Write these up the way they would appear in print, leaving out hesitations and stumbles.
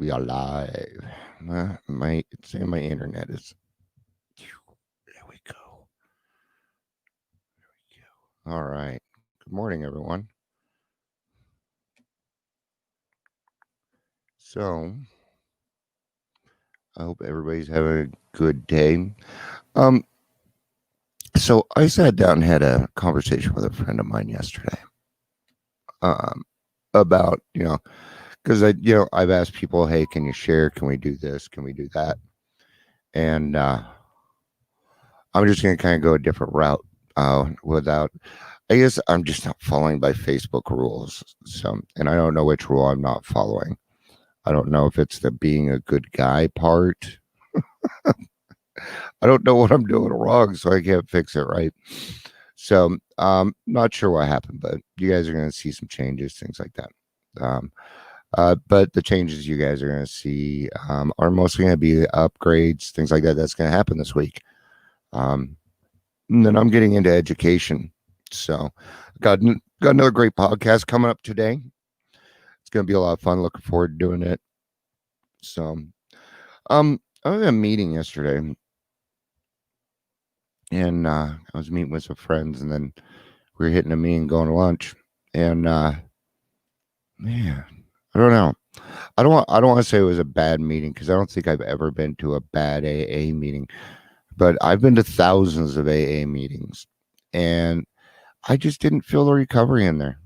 We are live. My saying my internet is. There we go. All right. Good morning, everyone. So I hope everybody's having a good day. Um. So I sat down and had a conversation with a friend of mine yesterday. Um. About because I've asked people, hey, can you share? Can we do this? Can we do that? And I'm just gonna kind of go a different route. Without I guess I'm just not following by Facebook rules. So, and I don't know which rule I'm not following. I don't know if it's the being a good guy part. I don't know what I'm doing wrong, so I can't fix it right. So, not sure what happened, but you guys are going to see some changes, things like that. Um, but the changes you guys are going to see are mostly going to be upgrades, things like that. That's going to happen this week. Um, and then I'm getting into education. So, got another great podcast coming up today. It's going to be a lot of fun. Looking forward to doing it. So, I was at a meeting yesterday, and I was meeting with some friends, and then we were hitting a meeting, going to lunch, and man, I don't know. I don't want to say it was a bad meeting because I don't think I've ever been to a bad AA meeting, but I've been to thousands of AA meetings, and I just didn't feel the recovery in there,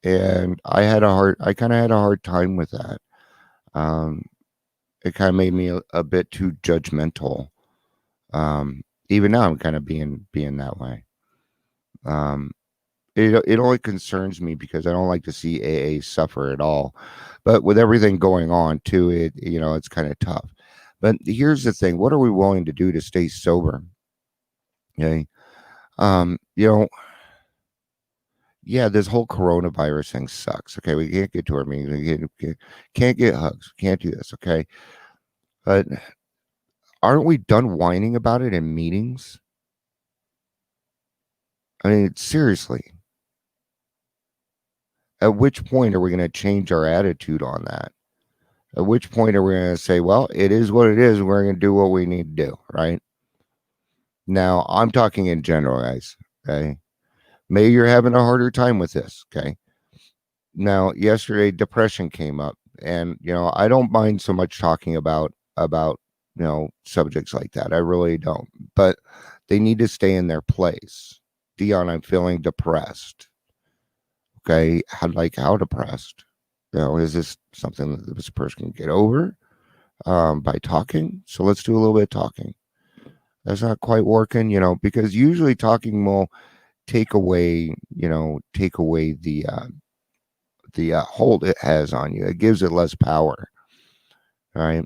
and I kind of had a hard time with that. Um, it kind of made me a bit too judgmental. Even now, I'm kind of being that way. Um, it only concerns me because I don't like to see AA suffer at all. But with everything going on too, it's kind of tough. But here's the thing: what are we willing to do to stay sober? Okay, um, you know, yeah, this whole coronavirus thing sucks. Okay, we can't get to our meetings. Can't get hugs. Can't do this. Okay, but aren't we done whining about it in meetings? I mean, seriously, at which point are we going to change our attitude on that? At which point are we going to say, well, it is what it is. We're going to do what we need to do, right? Now, I'm talking in general, guys. Okay. Maybe you're having a harder time with this. Okay. Now, yesterday, depression came up. And, I don't mind so much talking about, subjects like that. I really don't. But they need to stay in their place. Dion, I'm feeling depressed. Okay. How depressed? Is this something that this person can get over by talking? So let's do a little bit of talking. That's not quite working, because usually talking will take away, the hold it has on you. It gives it less power. All right.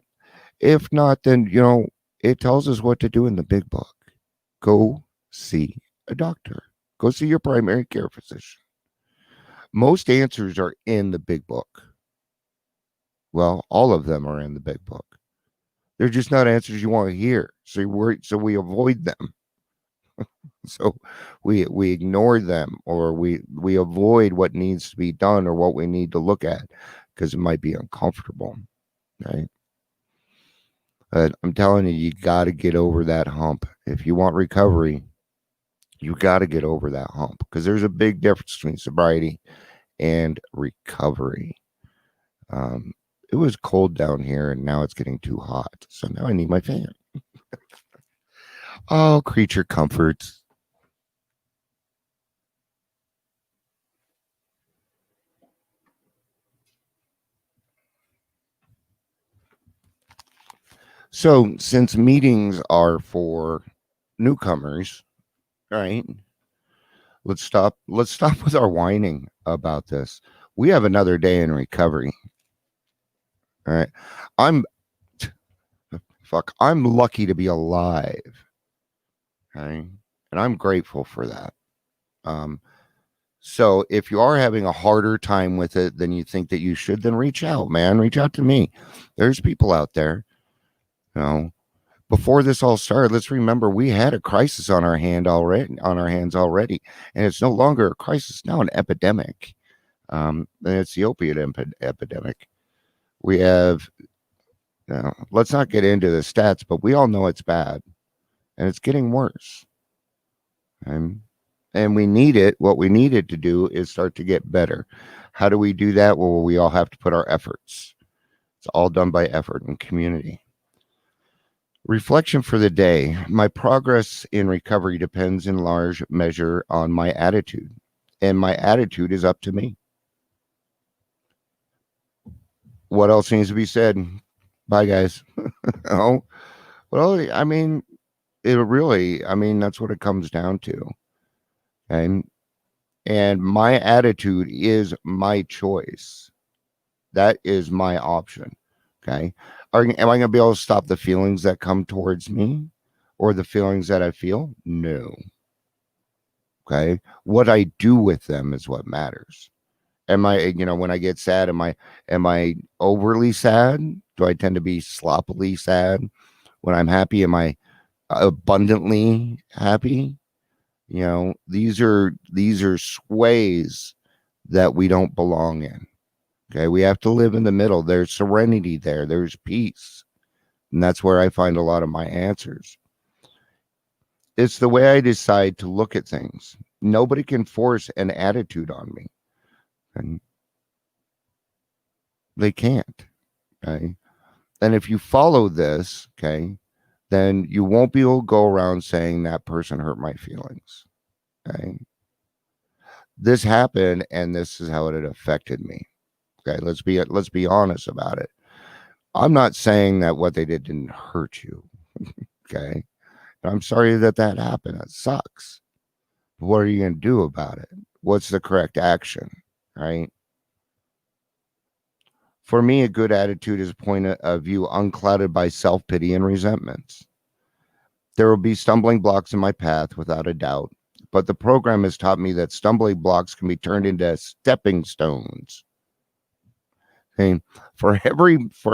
If not, then it tells us what to do in the big book. Go see a doctor. Go see your primary care physician. Most answers are in the big book. Well, all of them are in the big book. They're just not answers you want to hear. So we avoid them. So we ignore them, or we avoid what needs to be done or what we need to look at because it might be uncomfortable, right? But I'm telling you got to get over that hump. If you want recovery, you got to get over that hump because there's a big difference between sobriety and recovery. Um, it was cold down here and now it's getting too hot. So now I need my fan. Oh, creature comforts. So since meetings are for newcomers, right? Let's stop with our whining about this. We have another day in recovery. All right. I'm I'm lucky to be alive. Okay. And I'm grateful for that. Um, so if you are having a harder time with it than you think that you should, then reach out, man. Reach out to me. There's people out there, you know. Before this all started, let's remember we had a crisis on our hands already, and it's no longer a crisis, now an epidemic. And it's the opiate epidemic. We have, let's not get into the stats, but we all know it's bad and it's getting worse. And, and we need it. What we need it to do is start to get better. How do we do that? Well, we all have to put our efforts. It's all done by effort and community. Reflection for the day. My progress in recovery depends in large measure on my attitude, and my attitude is up to me. What else needs to be said? Bye, guys. Oh, well, I mean, it really, I mean, that's what it comes down to. And my attitude is my choice. That is my option. Okay. Am I going to be able to stop the feelings that come towards me or the feelings that I feel? No. Okay. What I do with them is what matters. Am I, when I get sad, am I overly sad? Do I tend to be sloppily sad? When I'm happy, am I abundantly happy? These are sways that we don't belong in. Okay, we have to live in the middle. There's serenity there. There's peace. And that's where I find a lot of my answers. It's the way I decide to look at things. Nobody can force an attitude on me. And they can't. Okay. And if you follow this, okay, then you won't be able to go around saying that person hurt my feelings. Okay. This happened and this is how it had affected me. Okay, let's be honest about it. I'm not saying that what they did didn't hurt you. Okay. I'm sorry that happened. It sucks. But what are you going to do about it? What's the correct action? Right? For me, a good attitude is a point of view unclouded by self-pity and resentments. There will be stumbling blocks in my path without a doubt, but the program has taught me that stumbling blocks can be turned into stepping stones. Okay? For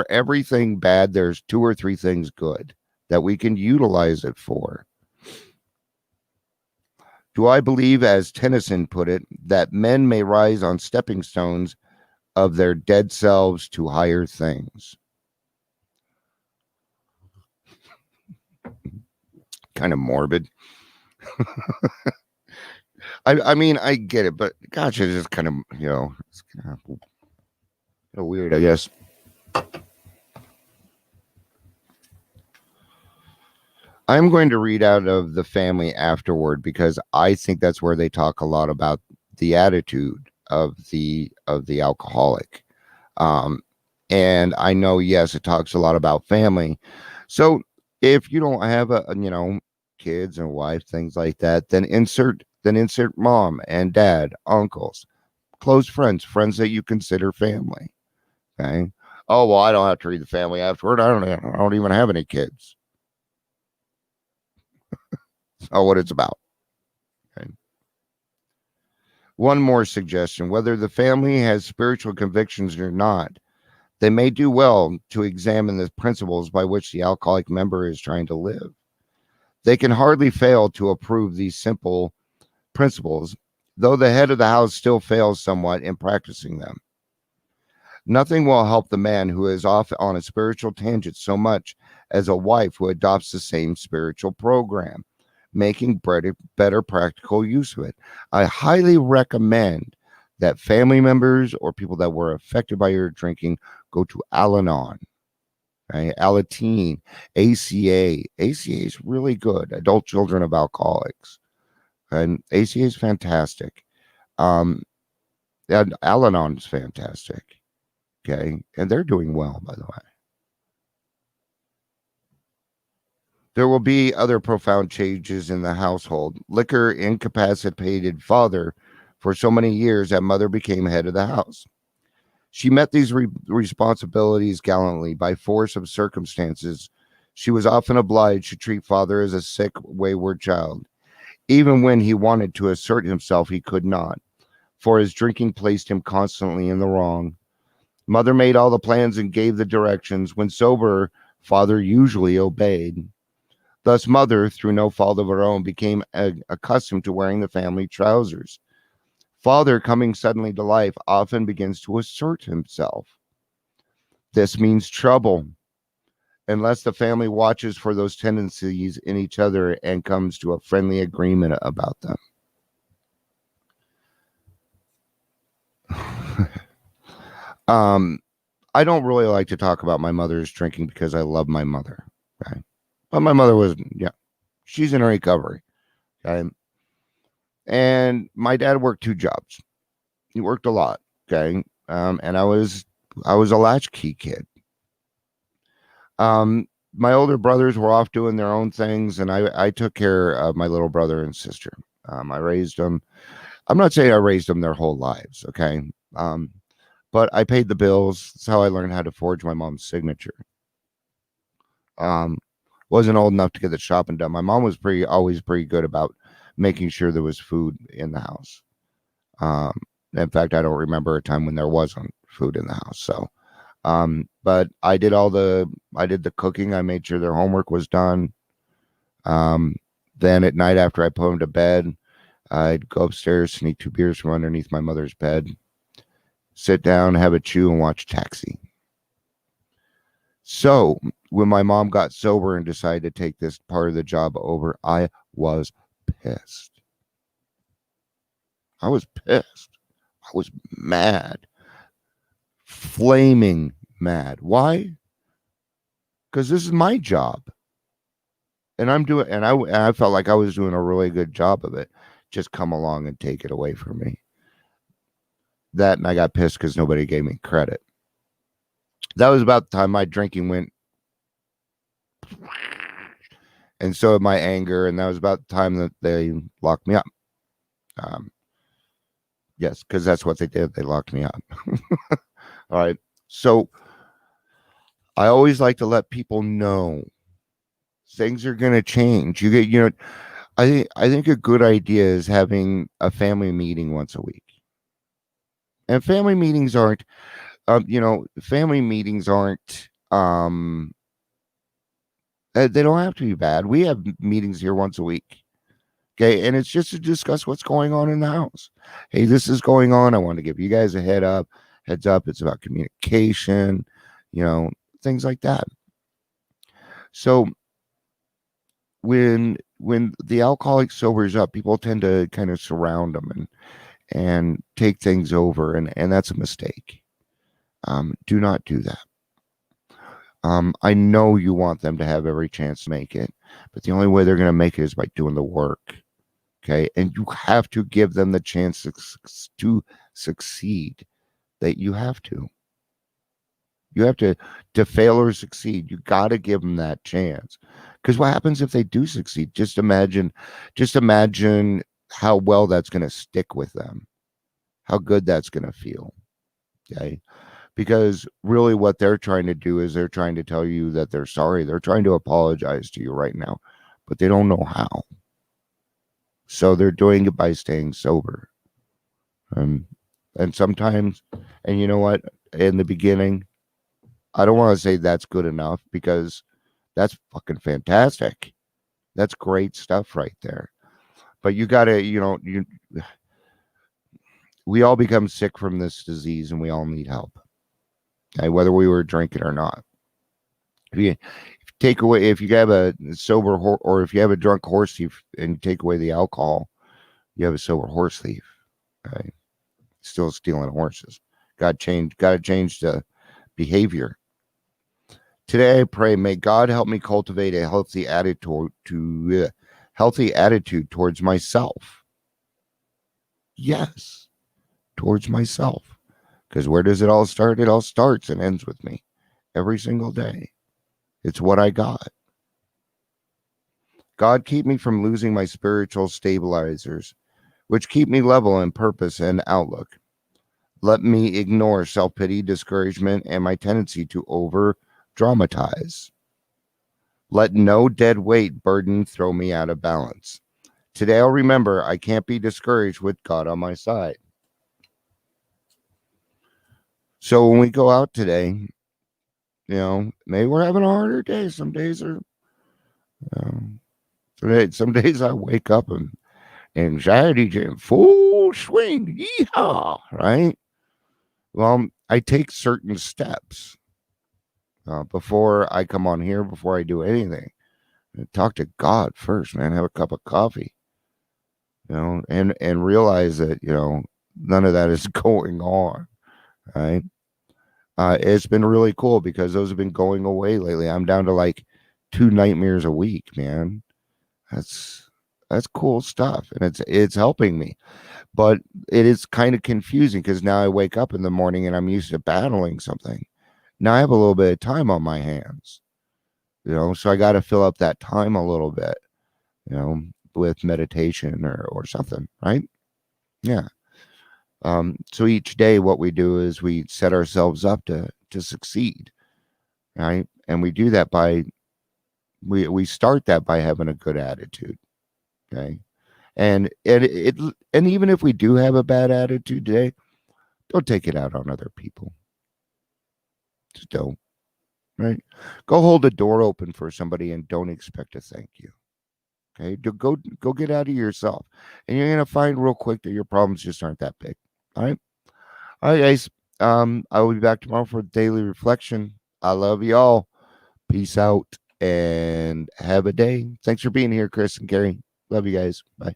everything bad, there's 2 or 3 things good that we can utilize it for. Do I believe, as Tennyson put it, that men may rise on stepping stones of their dead selves to higher things? Kind of morbid. I mean, I get it, but gosh, it's just kind of, it's kind of weird, I guess. I'm going to read out of The Family Afterward because I think that's where they talk a lot about the attitude of the alcoholic. And I know, yes, it talks a lot about family. So if you don't have kids and wife, things like that, then insert mom and dad, uncles, close friends that you consider family. Okay. Oh, well, I don't have to read The Family Afterward. I don't even have any kids. Oh, what it's about. Okay. One more suggestion: whether the family has spiritual convictions or not, they may do well to examine the principles by which the alcoholic member is trying to live. They can hardly fail to approve these simple principles, though the head of the house still fails somewhat in practicing them. Nothing will help the man who is off on a spiritual tangent so much as a wife who adopts the same spiritual program, making better practical use of it. I highly recommend that family members or people that were affected by your drinking go to Al-Anon, right? Alateen, ACA. ACA is really good. Adult Children of Alcoholics. And ACA is fantastic. And Al-Anon is fantastic. Okay. And they're doing well, by the way. There will be other profound changes in the household. Liquor incapacitated father for so many years that mother became head of the house. She met these responsibilities gallantly by force of circumstances. She was often obliged to treat father as a sick, wayward child. Even when he wanted to assert himself, he could not, for his drinking placed him constantly in the wrong. Mother made all the plans and gave the directions. When sober, father usually obeyed. Thus, mother, through no fault of her own, became accustomed to wearing the family trousers. Father, coming suddenly to life, often begins to assert himself. This means trouble unless the family watches for those tendencies in each other and comes to a friendly agreement about them. I don't really like to talk about my mother's drinking because I love my mother. Okay. But my mother was, yeah, she's in recovery. Okay. And my dad worked 2 jobs. He worked a lot. Okay. And I was a latchkey kid. My older brothers were off doing their own things, and I took care of my little brother and sister. I raised them. I'm not saying I raised them their whole lives. Okay. But I paid the bills. That's how I learned how to forge my mom's signature. Wasn't old enough to get the shopping done. My mom was always pretty good about making sure there was food in the house. In fact, I don't remember a time when there wasn't food in the house. So, but I did the cooking. I made sure their homework was done. Then at night after I put them to bed, I'd go upstairs, sneak 2 beers from underneath my mother's bed, sit down, have a chew, and watch Taxi. So when my mom got sober and decided to take this part of the job over, I was pissed. I was pissed. I was mad. Flaming mad. Why? Because this is my job. And I felt like I was doing a really good job of it. Just come along and take it away from me. That, and I got pissed because nobody gave me credit. That was about the time my drinking went, and so my anger, and that was about the time that they locked me up. Yes, because that's what they did. They locked me up. All right. So I always like to let people know things are going to change. I think a good idea is having a family meeting once a week. And family meetings aren't, family meetings aren't, they don't have to be bad. We have meetings here once a week. Okay. And it's just to discuss what's going on in the house. Hey, this is going on. I want to give you guys a heads up. It's about communication, things like that. So when the alcoholic sobers up, people tend to kind of surround them and take things over, and that's a mistake. Do not do that. I know you want them to have every chance to make it, but the only way they're going to make it is by doing the work. Okay. And you have to give them the chance to succeed. That you have to fail or succeed. You got to give them that chance. Because what happens if they do succeed? Just imagine how well that's going to stick with them, how good that's going to feel. Okay. Because really what they're trying to do is they're trying to tell you that they're sorry. They're trying to apologize to you right now, but they don't know how. So they're doing it by staying sober. And sometimes, and you know what? In the beginning, I don't want to say that's good enough because that's fucking fantastic. That's great stuff right there. But you got to, we all become sick from this disease and we all need help. Okay, whether we were drinking or not. If you have a sober or if you have a drunk horse thief and you take away the alcohol, you have a sober horse thief. Okay? Still stealing horses. Got to change the behavior. Today I pray, may God help me cultivate a healthy attitude towards myself. Yes, towards myself. Because where does it all start? It all starts and ends with me every single day. It's what I got. God, keep me from losing my spiritual stabilizers, which keep me level in purpose and outlook. Let me ignore self-pity, discouragement, and my tendency to over-dramatize. Let no dead weight burden throw me out of balance. Today I'll remember I can't be discouraged with God on my side. So when we go out today, maybe we're having a harder day. Some days are, some days I wake up and anxiety's in full swing. Yeehaw, right? Well, I take certain steps. before I come on here, before I do anything. Talk to God first, man. Have a cup of coffee, and realize that none of that is going on, right? It's been really cool because those have been going away lately. I'm down to like 2 nightmares a week, man. That's that's cool stuff, and it's helping me. But it is kind of confusing because now I wake up in the morning and I'm used to battling something. Now I have a little bit of time on my hands, so I got to fill up that time a little bit, with meditation or something, right? Yeah. So each day, what we do is we set ourselves up to succeed, right? And we do that by we start that by having a good attitude, okay? And even if we do have a bad attitude today, don't take it out on other people. Just don't, right? Go hold a door open for somebody and don't expect a thank you. Okay, go get out of yourself, and you're gonna find real quick that your problems just aren't that big. All right, guys. I will be back tomorrow for daily reflection. I love y'all. Peace out and have a day. Thanks for being here, Chris and Gary. Love you guys. Bye.